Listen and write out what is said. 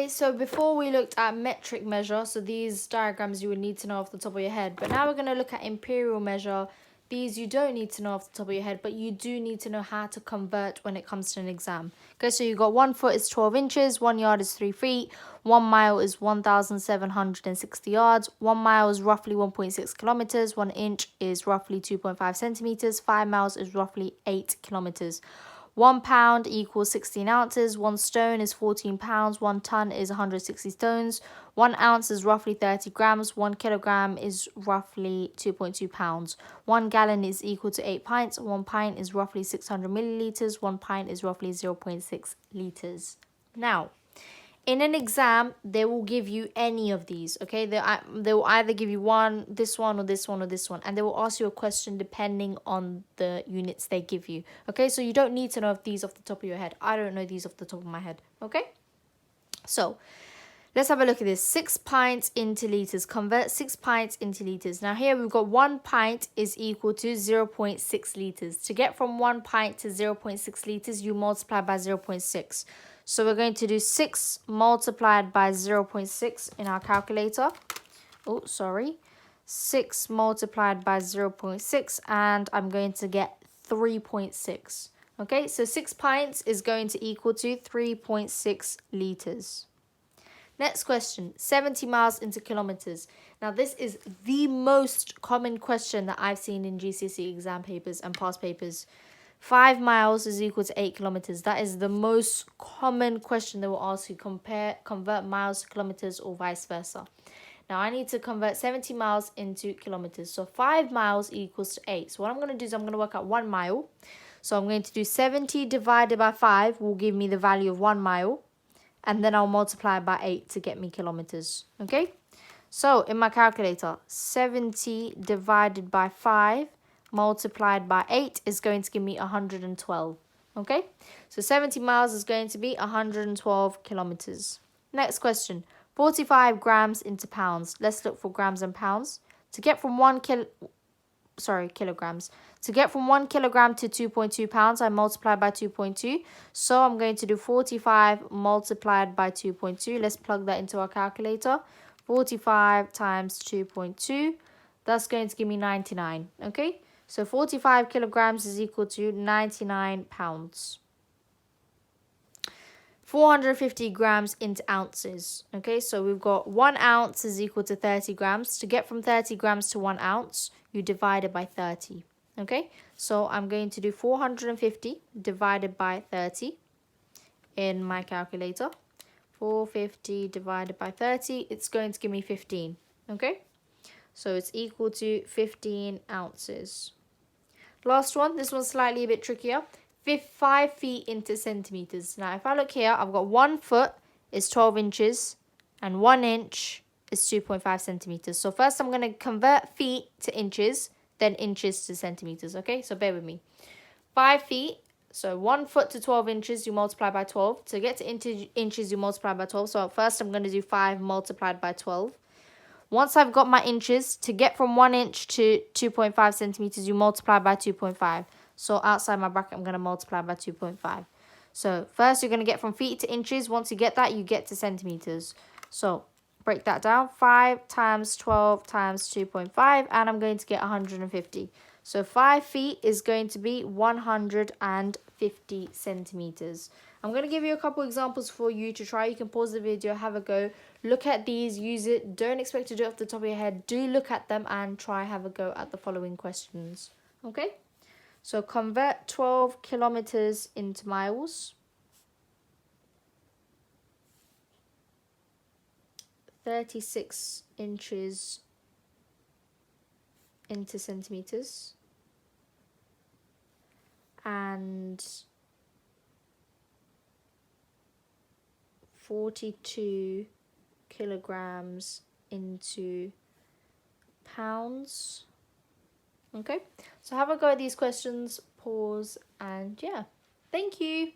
Okay, so before we looked at metric measure, so these diagrams you would need to know off the top of your head. But now we're going to look at imperial measure. These you don't need to know off the top of your head, but you do need to know how to convert when it comes to an exam. Okay, so you got 1 foot is 12 inches, 1 yard is 3 feet, 1 mile is 1,760 yards, 1 mile is roughly 1.6 kilometers, 1 inch is roughly 2.5 centimeters, 5 miles is roughly 8 kilometers. 1 pound equals 16 ounces, 1 stone is 14 pounds, 1 ton is 160 stones, 1 ounce is roughly 30 grams, 1 kilogram is roughly 2.2 pounds, 1 gallon is equal to 8 pints, 1 pint is roughly 600 milliliters, 1 pint is roughly 0.6 liters. Now, in an exam, they will give you any of these, okay? They will either give you this one, or this one, or this one. And they will ask you a question depending on the units they give you, okay? So you don't need to know these off the top of your head. I don't know these off the top of my head, okay? So let's have a look at this. 6 pints into liters. Convert 6 pints into liters. Now here we've got 1 pint is equal to 0.6 liters. To get from 1 pint to 0.6 liters, you multiply by 0.6. So we're going to do 6 multiplied by 0.6 in our calculator. 6 multiplied by 0.6, and I'm going to get 3.6. Okay, so 6 pints is going to equal to 3.6 liters. Next question, 70 miles into kilometers. Now this is the most common question that I've seen in GCSE exam papers and past papers. 5 miles is equal to 8 kilometers. That is the most common question they will ask you. Convert miles to kilometers or vice versa. Now I need to convert 70 miles into kilometers. So 5 miles equals to 8. So what I'm going to do is I'm going to work out 1 mile. So I'm going to do 70 divided by 5 will give me the value of 1 mile. And then I'll multiply by 8 to get me kilometers. Okay? So in my calculator, 70 divided by 5 multiplied by 8 is going to give me 112. Okay? So 70 miles is going to be 112 kilometers. Next question. 45 grams into pounds. Let's look for grams and pounds. To get from kilograms. To get from 1 kilogram to 2.2 pounds, I multiply by 2.2. So I'm going to do 45 multiplied by 2.2. Let's plug that into our calculator. 45 times 2.2. That's going to give me 99. Okay? So 45 kilograms is equal to 99 pounds. 450 grams into ounces. Okay, so we've got 1 ounce is equal to 30 grams. To get from 30 grams to 1 ounce, you divide it by 30. Okay, so I'm going to do 450 divided by 30 in my calculator. 450 divided by 30, it's going to give me 15. Okay, so it's equal to 15 ounces. Last one, this one's slightly a bit trickier. 5 feet into centimeters. Now, if I look here, I've got 1 foot is 12 inches and 1 inch is 2.5 centimeters. So first I'm going to convert feet to inches, then inches to centimeters. Okay, so bear with me. 5 feet, so 1 foot to 12 inches, you multiply by 12. To get to inches, you multiply by 12. So first I'm going to do 5 multiplied by 12. Once I've got my inches, to get from 1 inch to 2.5 centimeters, you multiply by 2.5. So outside my bracket, I'm going to multiply by 2.5. So first you're going to get from feet to inches. Once you get that, you get to centimeters. So break that down. 5 times 12 times 2.5, and I'm going to get 150. So 5 feet is going to be 150 centimeters. I'm going to give you a couple examples for you to try. You can pause the video, have a go, look at these, use it. Don't expect to do it off the top of your head. Do look at them and try have a go at the following questions. Okay? So convert 12 kilometers into miles. 36 inches into centimeters. And 42 kilograms into pounds. Okay, so have a go at these questions, pause, and yeah, thank you.